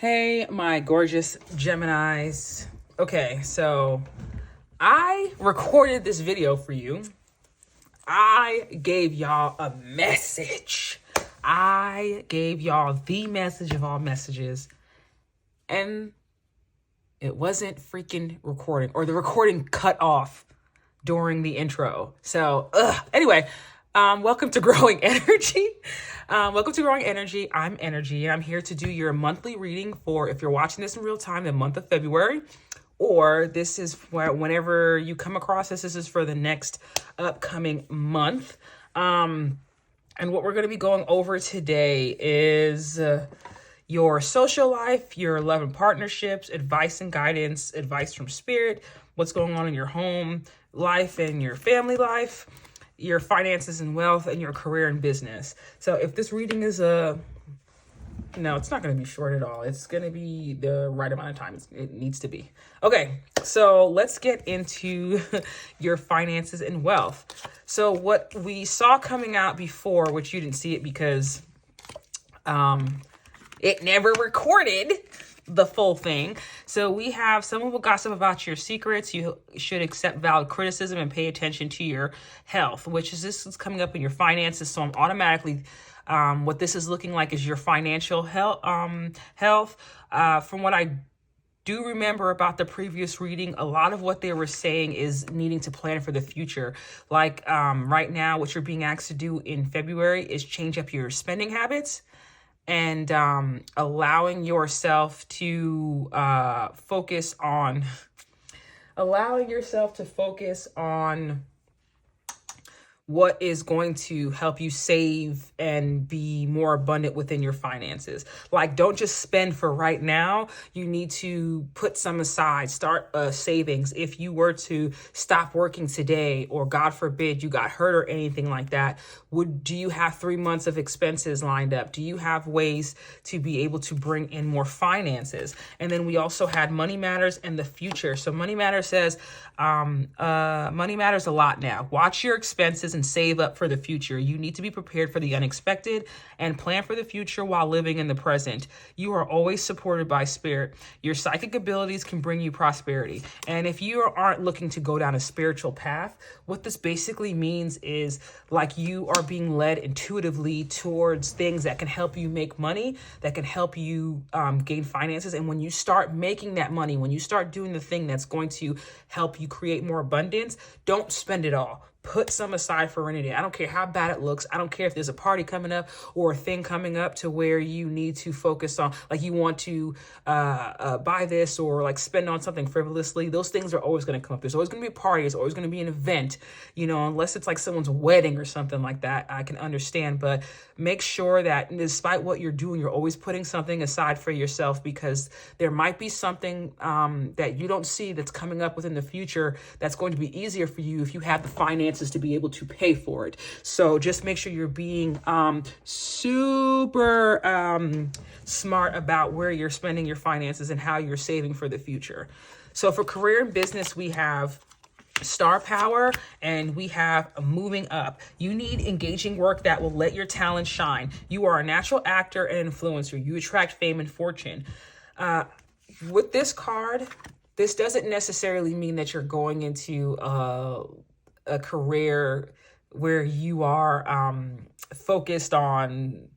Hey, my gorgeous Geminis. Okay, so I recorded this video for you. I gave y'all a message. I gave y'all the message of all messages, and it wasn't freaking recording, or the recording cut off during the intro. So, anyway, welcome to Growing Energy. Welcome to Growing Energy. I'm Energy, and I'm here to do your monthly reading for, if you're watching this in real time, the month of February, or this is whenever you come across this is for the next upcoming month. And what we're going to be going over today is your social life, your love and partnerships, advice and guidance, advice from spirit, what's going on in your home life and your family life, your finances and wealth, and your career and business. So if this reading is no, it's not going to be short at all. It's going to be the right amount of time it needs to be. Okay, so let's get into your finances and wealth. So what we saw coming out before, which you didn't see it because it never recorded the full thing. So we have someone will gossip about your secrets. You should accept valid criticism and pay attention to your health, which is this is coming up in your finances. So I'm automatically, what this is looking like is your financial health. From what I do remember about the previous reading, a lot of what they were saying is needing to plan for the future. Like right now, what you're being asked to do in February is change up your spending habits and allowing yourself to focus on what is going to help you save and be more abundant within your finances. Like, don't just spend for right now. You need to put some aside, start savings. If you were to stop working today, or God forbid you got hurt or anything like that, do you have 3 months of expenses lined up? Do you have ways to be able to bring in more finances? And then we also had money matters and the future. So money matters says, money matters a lot now. Watch your expenses and save up for the future. You need to be prepared for the unexpected and plan for the future while living in the present. You are always supported by spirit. Your psychic abilities can bring you prosperity. And if you aren't looking to go down a spiritual path, what this basically means is like you are being led intuitively towards things that can help you make money, that can help you gain finances. And when you start making that money, when you start doing the thing that's going to help you create more abundance, don't spend it all. Put some aside for rainy day. I don't care how bad it looks. I don't care if there's a party coming up or a thing coming up to where you need to focus on, like you want to buy this or like spend on something frivolously. Those things are always going to come up. There's always going to be a party. There's always going to be an event, unless it's like someone's wedding or something like that. I can understand, but make sure that despite what you're doing, you're always putting something aside for yourself, because there might be something that you don't see that's coming up within the future that's going to be easier for you if you have the finances to be able to pay for it. So just make sure you're being super smart about where you're spending your finances and how you're saving for the future. So for career and business, we have star power and we have moving up. You need engaging work that will let your talent shine. You are a natural actor and influencer. You attract fame and fortune. With this card, this doesn't necessarily mean that you're going into a career where you are focused on,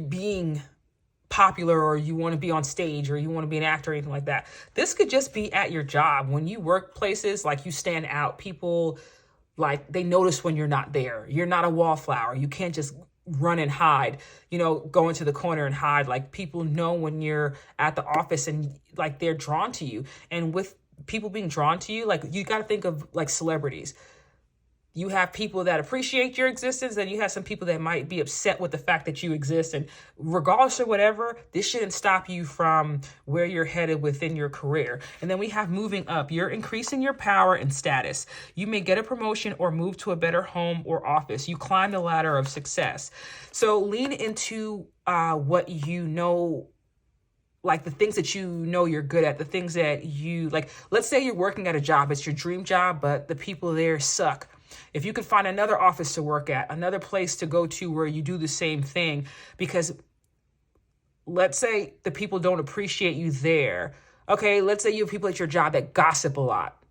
being popular, or you want to be on stage, or you want to be an actor or anything like that. This could just be at your job. When you work places, like you stand out, people like they notice when you're not there. You're not a wallflower. You can't just run and hide, go into the corner and hide. Like people know when you're at the office and like they're drawn to you. And with people being drawn to you, like you got to think of like celebrities. You have people that appreciate your existence, and you have some people that might be upset with the fact that you exist. And regardless of whatever, this shouldn't stop you from where you're headed within your career. And then we have moving up. You're increasing your power and status. You may get a promotion or move to a better home or office. You climb the ladder of success. So lean into what you know, like the things that you're good at, the things that you like. Let's say you're working at a job, it's your dream job, but the people there suck. If you could find another office to work at, another place to go to where you do the same thing, because let's say the people don't appreciate you there. Okay, let's say you have people at your job that gossip a lot,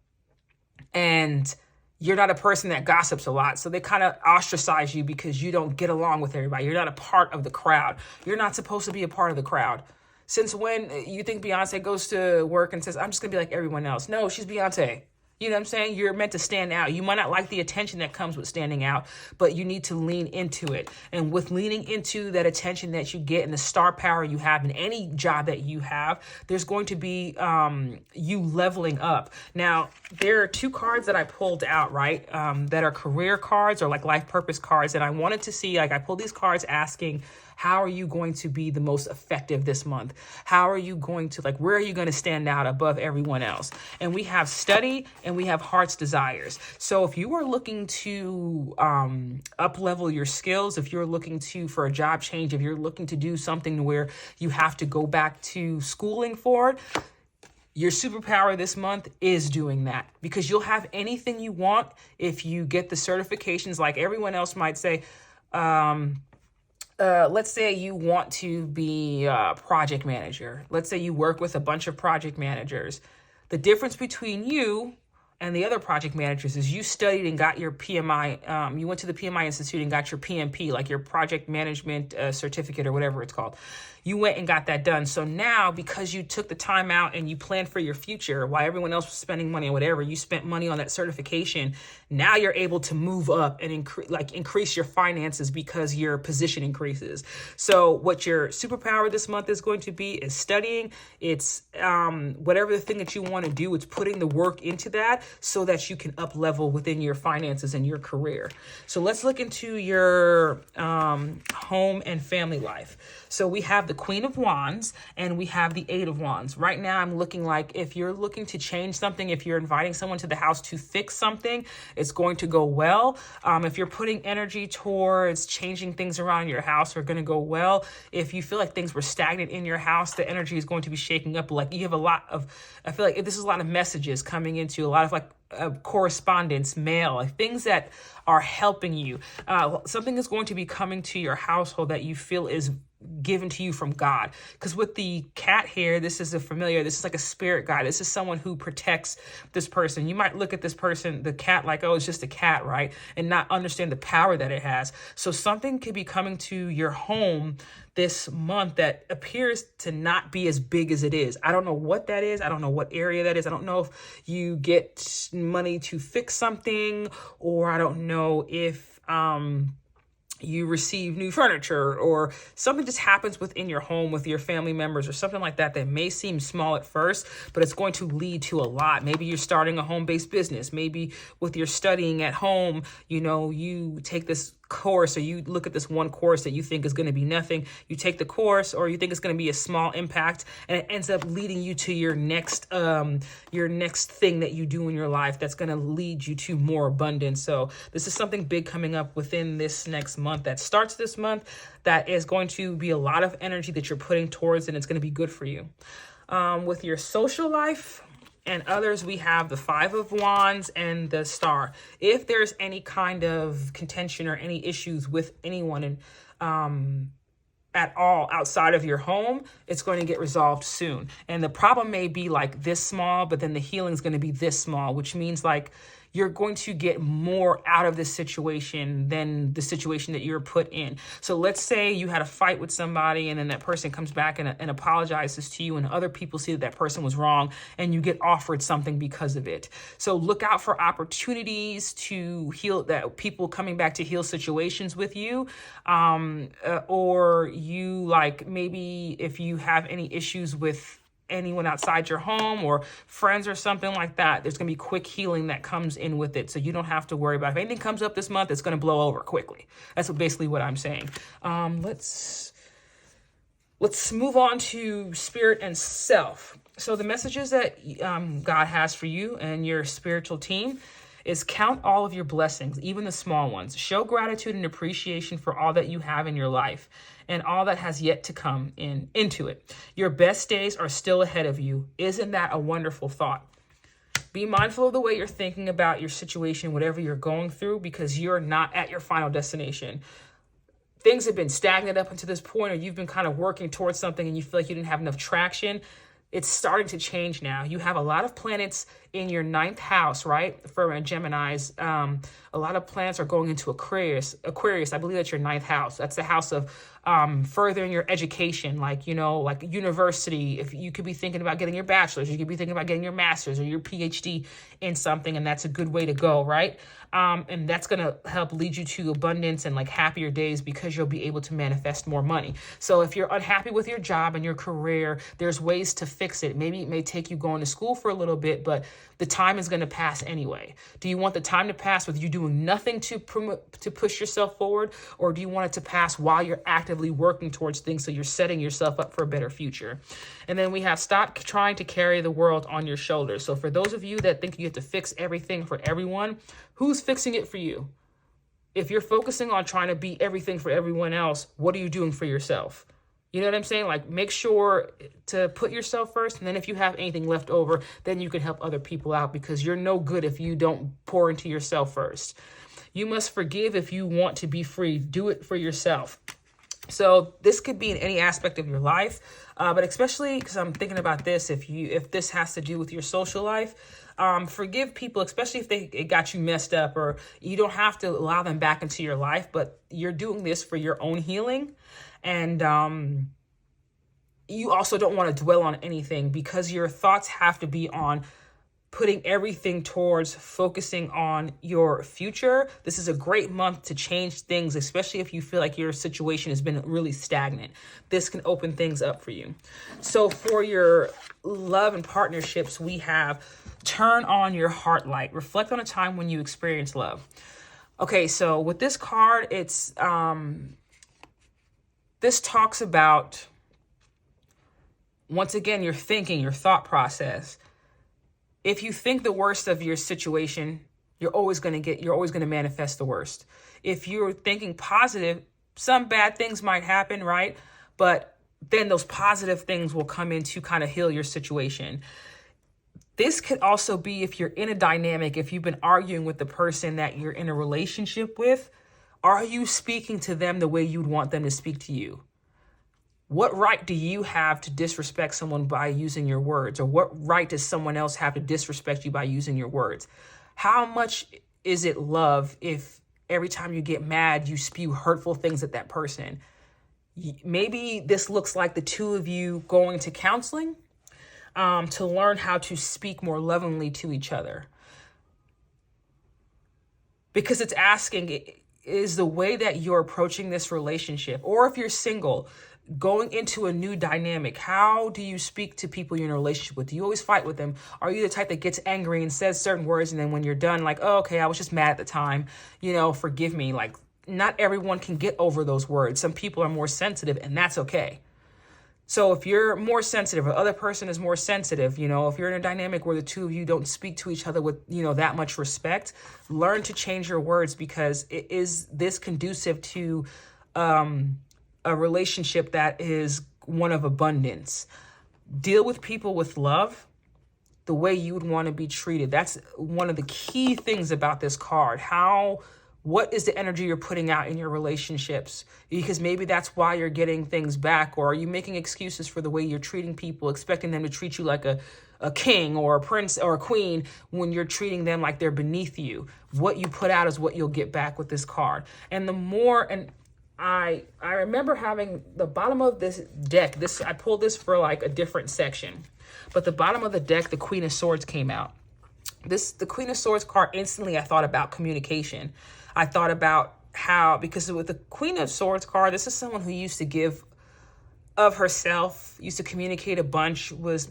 and you're not a person that gossips a lot. So they kind of ostracize you because you don't get along with everybody. You're not a part of the crowd. You're not supposed to be a part of the crowd. Since when you think Beyonce goes to work and says, I'm just going to be like everyone else? No, she's Beyonce. You know what I'm saying? You're meant to stand out. You might not like the attention that comes with standing out, but you need to lean into it. And with leaning into that attention that you get and the star power you have in any job that you have, there's going to be you leveling up. Now, there are 2 cards that I pulled out, right? That are career cards or like life purpose cards. And I wanted to see, like, I pulled these cards asking, how are you going to be the most effective this month? How are you going to, like, where are you going to stand out above everyone else? And we have study and we have heart's desires. So if you are looking to up level your skills, if you're looking for a job change, if you're looking to do something where you have to go back to schooling for it, your superpower this month is doing that, because you'll have anything you want if you get the certifications. Like everyone else might say, let's say you want to be a project manager. Let's say you work with a bunch of project managers. The difference between you and the other project managers is you studied and got your PMI. You went to the PMI Institute and got your PMP, like your project management certificate or whatever it's called. You went and got that done. So now, because you took the time out and you planned for your future while everyone else was spending money on whatever, you spent money on that certification. Now you're able to move up and increase your finances because your position increases. So what your superpower this month is going to be is studying. It's whatever the thing that you want to do, it's putting the work into that so that you can up level within your finances and your career. So let's look into your home and family life. So we have the Queen of Wands and we have the Eight of Wands. Right now I'm looking like if you're looking to change something, if you're inviting someone to the house to fix something, it's going to go well. If you're putting energy towards changing things around your house, are going to go well. If you feel like things were stagnant in your house, the energy is going to be shaking up. Like you have a lot of, I feel like this is a lot of messages coming into a lot of like correspondence, mail, like things that are helping you. Something is going to be coming to your household that you feel is given to you from God. Because with the cat here, this is this is like a spirit guide. This is someone who protects this person. You might look at this person, the cat, like, oh, it's just a cat, right? And not understand the power that it has. So something could be coming to your home this month that appears to not be as big as it is. I don't know what that is. I don't know what area that is. I don't know if you get money to fix something, or I don't know if you receive new furniture, or something just happens within your home with your family members or something like that may seem small at first, but it's going to lead to a lot. Maybe you're starting a home-based business. Maybe with your studying at home, you take this course, or you look at this one course that you think is going to be nothing. You take the course, or you think it's going to be a small impact, and it ends up leading you to your next thing that you do in your life that's going to lead you to more abundance. So this is something big coming up within this next month that starts this month that is going to be a lot of energy that you're putting towards, and it's going to be good for you. With your social life and others, we have the Five of Wands and the Star. If there's any kind of contention or any issues with anyone at all outside of your home, it's going to get resolved soon. And the problem may be like this small, but then the healing is going to be this small, which means like you're going to get more out of this situation than the situation that you're put in. So let's say you had a fight with somebody, and then that person comes back and apologizes to you, and other people see that person was wrong, and you get offered something because of it. So look out for opportunities to heal, that people coming back to heal situations with you, or you, like, maybe if you have any issues with anyone outside your home or friends or something like that, there's going to be quick healing that comes in with it. So you don't have to worry about it. If anything comes up this month, it's going to blow over quickly. That's basically what I'm saying. Let's move on to spirit and self. So the messages that God has for you and your spiritual team is count all of your blessings, even the small ones. Show gratitude and appreciation for all that you have in your life and all that has yet to come into it. Your best days are still ahead of you. Isn't that a wonderful thought? Be mindful of the way you're thinking about your situation, whatever you're going through, because you're not at your final destination. things have been stagnant up until this point, or you've been kind of working towards something and you feel like you didn't have enough traction, it's starting to change now. You have a lot of planets in your ninth house, right? For Geminis, a lot of planets are going into Aquarius. I believe that's your ninth house. That's the house of furthering your education, like, like university. If you could be thinking about getting your bachelor's, you could be thinking about getting your master's or your PhD in something, and that's a good way to go, right? And that's going to help lead you to abundance and like happier days, because you'll be able to manifest more money. So if you're unhappy with your job and your career, there's ways to fix it. Maybe it may take you going to school for a little bit, but the time is going to pass anyway. Do you want the time to pass with you doing nothing to push yourself forward? Or do you want it to pass while you're actively working towards things, so you're setting yourself up for a better future? And then we have stop trying to carry the world on your shoulders. So for those of you that think you have to fix everything for everyone, who's fixing it for you? If you're focusing on trying to be everything for everyone else, what are you doing for yourself? You know what I'm saying? Like, make sure to put yourself first. And then if you have anything left over, then you can help other people out, because you're no good if you don't pour into yourself first. You must forgive if you want to be free. Do it for yourself. So this could be in any aspect of your life, but especially because I'm thinking about this, if this has to do with your social life, forgive people, especially if it got you messed up, or you don't have to allow them back into your life, but you're doing this for your own healing. And you also don't want to dwell on anything, because your thoughts have to be on putting everything towards focusing on your future. This is a great month to change things, especially if you feel like your situation has been really stagnant. This can open things up for you. So for your love and partnerships, we have turn on your heart light. Reflect on a time when you experienced love. Okay, so with this card, it's this talks about, once again, your thinking, your thought process. If you think the worst of your situation, you're always going to manifest the worst. If you're thinking positive, some bad things might happen, right? But then those positive things will come in to kind of heal your situation. This could also be if you're in a dynamic, if you've been arguing with the person that you're in a relationship with, are you speaking to them the way you'd want them to speak to you? What right do you have to disrespect someone by using your words? Or what right does someone else have to disrespect you by using your words? How much is it love if every time you get mad, you spew hurtful things at that person? Maybe this looks like the two of you going to counseling to learn how to speak more lovingly to each other. Because it's asking, is the way that you're approaching this relationship, or if you're single, going into a new dynamic, how do you speak to people you're in a relationship with? Do you always fight with them? Are you the type that gets angry and says certain words, and then when you're done, like, oh, okay, I was just mad at the time, forgive me? Like, not everyone can get over those words. Some people are more sensitive, and that's okay. So if you're more sensitive, or the other person is more sensitive, if you're in a dynamic where the two of you don't speak to each other with, that much respect, learn to change your words, because it is this conducive to a relationship that is one of abundance. Deal with people with love the way you would want to be treated. That's one of the key things about this card. What is the energy you're putting out in your relationships? Because maybe that's why you're getting things back. Or are you making excuses for the way you're treating people, expecting them to treat you like a king or a prince or a queen when you're treating them like they're beneath you? What you put out is what you'll get back with this card. And I remember having the bottom of this deck. I pulled this for like a different section, but the bottom of the deck, the Queen of Swords came out. The Queen of Swords card, instantly I thought about communication. I thought about because with the Queen of Swords card, this is someone who used to give of herself, used to communicate a bunch, was,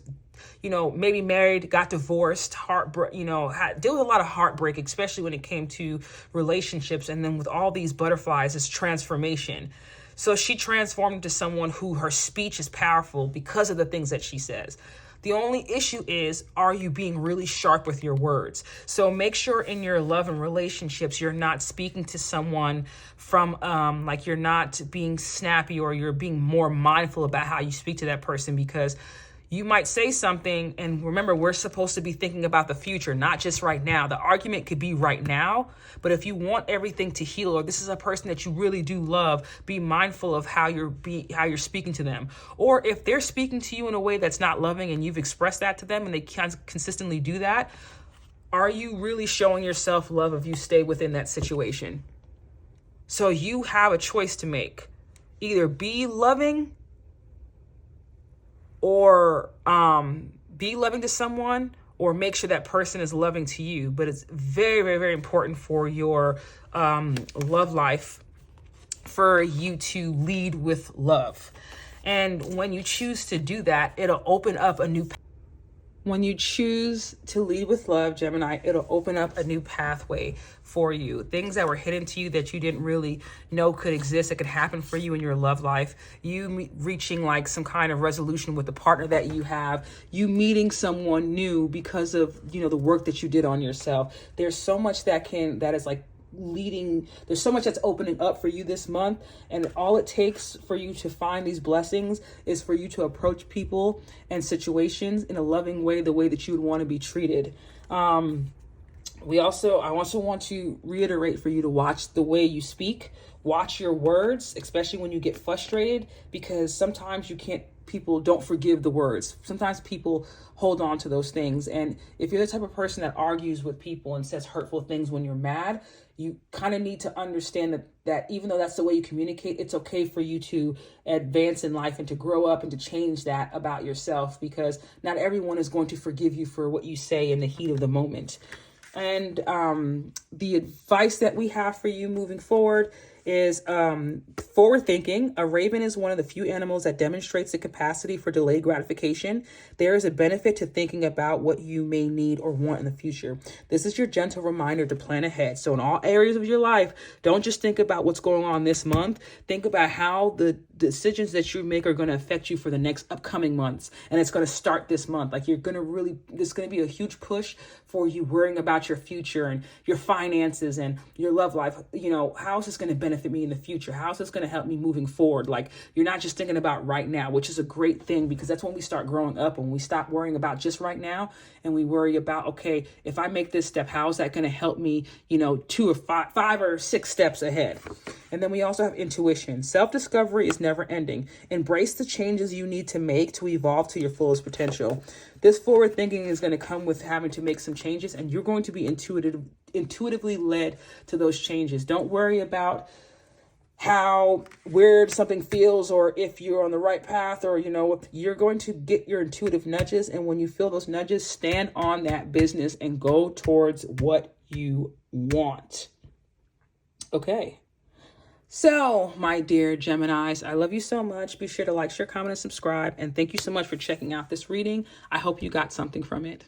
maybe married, got divorced, heartbreak, deal with a lot of heartbreak, especially when it came to relationships. And then with all these butterflies, it's transformation. So she transformed into someone who her speech is powerful because of the things that she says. The only issue is, are you being really sharp with your words? So make sure in your love and relationships, you're not speaking to someone from like you're not being snappy, or you're being more mindful about how you speak to that person, because You might say something, and remember, we're supposed to be thinking about the future, not just right now. The argument could be right now, but if you want everything to heal, or this is a person that you really do love, be mindful of how you're speaking to them. Or if they're speaking to you in a way that's not loving and you've expressed that to them and they consistently do that, are you really showing yourself love if you stay within that situation? So you have a choice to make. Either be loving or be loving to someone, or make sure that person is loving to you. But it's very, very, very important for your love life for you to lead with love. And when you choose to do that, it'll open up a new When you choose to lead with love, Gemini, it'll open up a new pathway for you. Things that were hidden to you that you didn't really know could exist, that could happen for you in your love life. You reaching like some kind of resolution with the partner that you have. You meeting someone new because of, the work that you did on yourself. There's so much that is like there's so much that's opening up for you this month, and all it takes for you to find these blessings is for you to approach people and situations in a loving way, the way that you would want to be treated. I also want to reiterate for you to watch the way you speak, watch your words, especially when you get frustrated, because sometimes people don't forgive the words. Sometimes people hold on to those things. And if you're the type of person that argues with people and says hurtful things when you're mad, you kind of need to understand that even though that's the way you communicate, it's okay for you to advance in life and to grow up and to change that about yourself, because not everyone is going to forgive you for what you say in the heat of the moment. And the advice that we have for you moving forward is forward thinking. A raven is one of the few animals that demonstrates the capacity for delayed gratification. There is a benefit to thinking about what you may need or want in the future. This is your gentle reminder to plan ahead. So in all areas of your life, don't just think about what's going on this month. Think about how the decisions that you make are going to affect you for the next upcoming months. And it's going to start this month. Like there's going to be a huge push for you worrying about your future and your finances and your love life. How is this going to benefit me in the future? How is this going to help me moving forward? Like, you're not just thinking about right now, which is a great thing, because that's when we start growing up, and we stop worrying about just right now and we worry about, okay, if I make this step, how is that going to help me, 2 or 5 or 6 steps ahead? And then we also have intuition. Self-discovery is never ending. Embrace the changes you need to make to evolve to your fullest potential. This forward thinking is going to come with having to make some changes, and you're going to be intuitively led to those changes. Don't worry about how weird something feels, or if you're on the right path, or you're going to get your intuitive nudges. And when you feel those nudges, stand on that business and go towards what you want. Okay. So, my dear Geminis, I love you so much. Be sure to like, share, comment, and subscribe. And thank you so much for checking out this reading. I hope you got something from it.